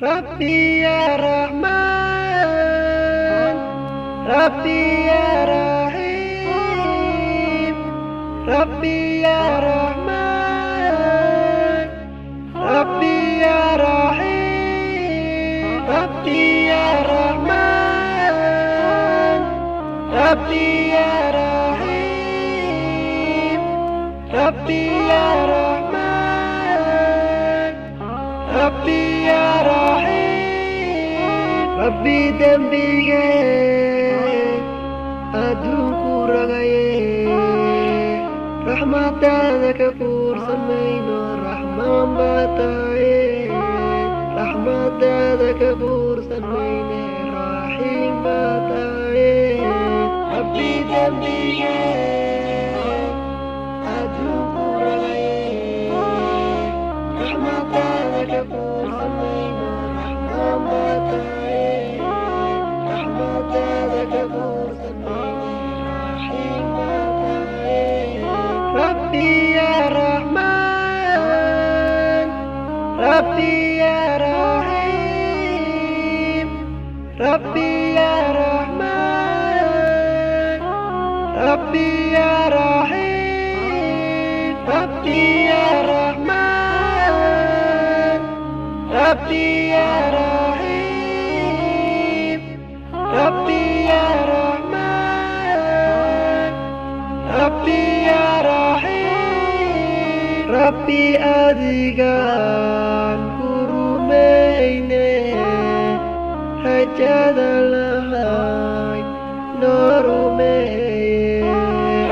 Rabbi ya Rahman, Rabbi ya Rahim, Rabbi ya Rahman, Rabbi ya Rahim, Rabbi ya Rahman, Rabbi ya Rahim, Rabbi ya Rahman, Rabbi ya Rahim, Rabbi dambige adunku ragaye, rahmatada ka fursamayno rahman bataye, rahmatada ka fursamayne rahim bataye, Rabbi dambige adunku ragaye, rahmatada ka fursamayno rahman bataye, rahmatada ka fursamayne rahim bataye, Rabbi ya Rahman, Rabbi ya Rahim, Rabbi ya Rahman, Rabbi ya Rahim, Rabbi ya Rahman, Rabbi ya Rahim, Rabbi ya Rahman, Rabbi ya Rahim, Rabbi adigan kurumeyne hajada lahai norumeye,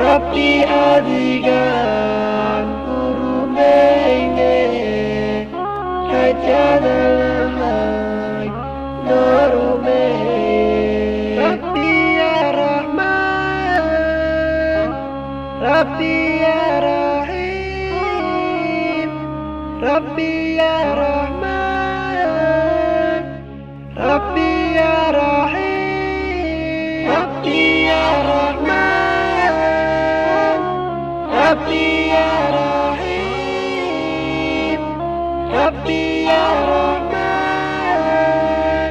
Rabbi adigan kurumeyne hajada lahai norumeye, Rabbi ya Rahman, Rabbi ya Rahim, Rabbi ya Rahman, Rabbi ya Rahim, Rabbi ya Rahman, Rabbi ya Rahim, Rabbi ya Rahman,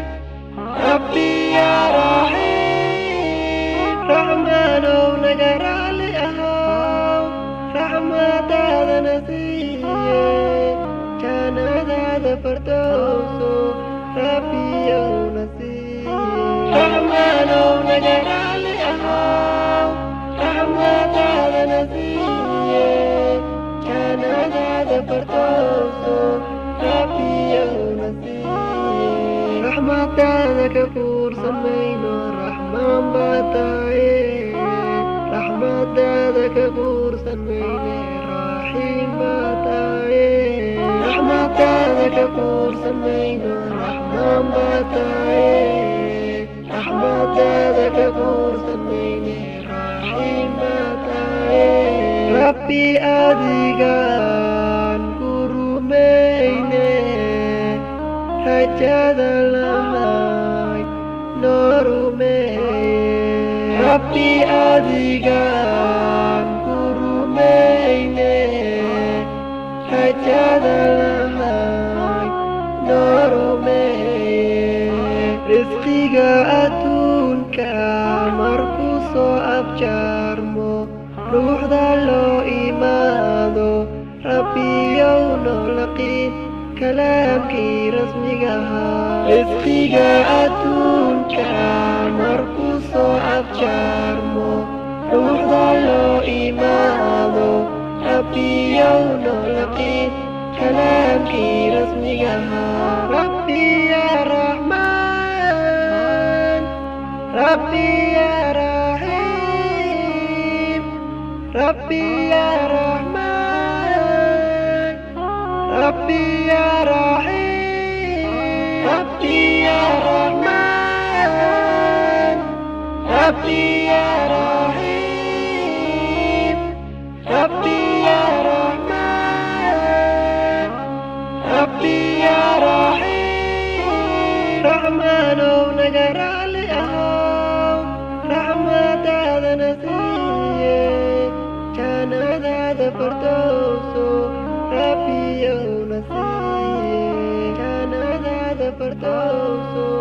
Rabbi ya Rahim, Rahmano nagarali ahaw, rahmatada nasiye, janada perdoso, Rabbi ya nasiye, Rahmano nagarali ahaw, rahmatada nasiye, janada perdoso, Rabbi ya nasiye, rahmatada ka fursamayno rahman bataye, rahmatada ka fursamayne rahim bataye, rahmatada ka fursamayno rahman bataye, rahmatada ka fursamayne rahim bataye, Rabbi adigan kurumeyne hajada lahai norumeye, Rabbi adigan kurumeyne hajada lahai norumeye, rizqiga adunka marku soo afjarmo ruuxda loo imaado, Rabbi yow noolaqin kalaamkii rasmigaha, rizqiga adduunka markuu soo afjarmo ruuxda loo imaado, Rabbi yow noolaqin kalaamkii rasmigaha, Rabbi ya Rahman, Rabbi ya Rahim, Rabbi ya Rahman, Rabbi ya Rahim, Rabbi ya Rahman, Rabbi ya Rahim, Rabbi ya Rahman, Rabbi ya Rahim, Rahmano nagarali ahaw, rahmatada nasiye, janada perdoso, Rabbi ya nasiye, janada fardowso